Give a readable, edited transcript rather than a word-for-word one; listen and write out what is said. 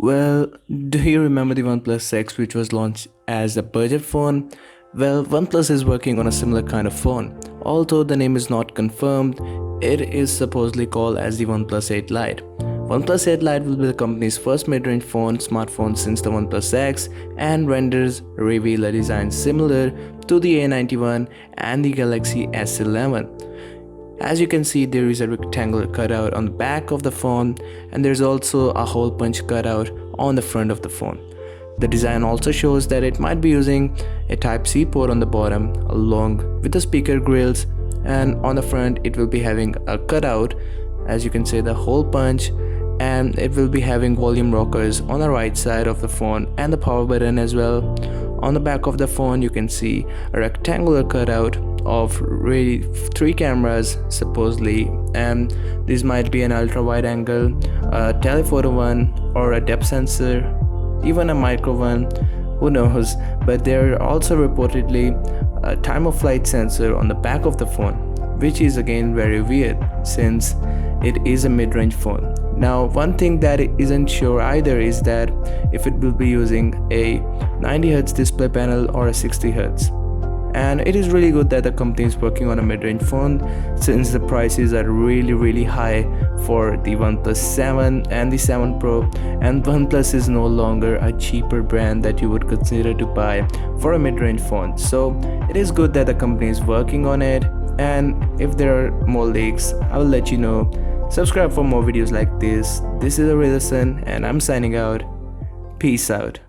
Well, do you remember the OnePlus X, which was launched as a budget phone? Well, OnePlus is working on a similar kind of phone. Although the name is not confirmed, it is supposedly called as the OnePlus 8 Lite. OnePlus 8 Lite will be the company's first mid-range smartphone since the OnePlus X, and renders reveal a design similar to the A91 and the Galaxy S11. As you can see, there is a rectangular cutout on the back of the phone, and there's also a hole punch cutout on the front of the phone. The design also shows that it might be using a Type-C port on the bottom along with the speaker grills, and on the front it will be having a cutout, as you can see, the hole punch, and it will be having volume rockers on the right side of the phone and the power button as well. On the back of the phone you can see a rectangular cutout of really 3 cameras supposedly, and this might be an ultra wide angle, a telephoto one, or a depth sensor, even a micro one, who knows. But there are also reportedly a time of flight sensor on the back of the phone, which is again very weird since it is a mid-range phone. Now, one thing that isn't sure either is that if it will be using a 90Hz display panel or a 60Hz. And it is really good that the company is working on a mid-range phone, since the prices are really high for the OnePlus 7 and the 7 Pro, and OnePlus is no longer a cheaper brand that you would consider to buy for a mid-range phone. So it is good that the company is working on it, and if there are more leaks, I will let you know. Subscribe for more videos like this. This is Arez, and I'm signing out. Peace out.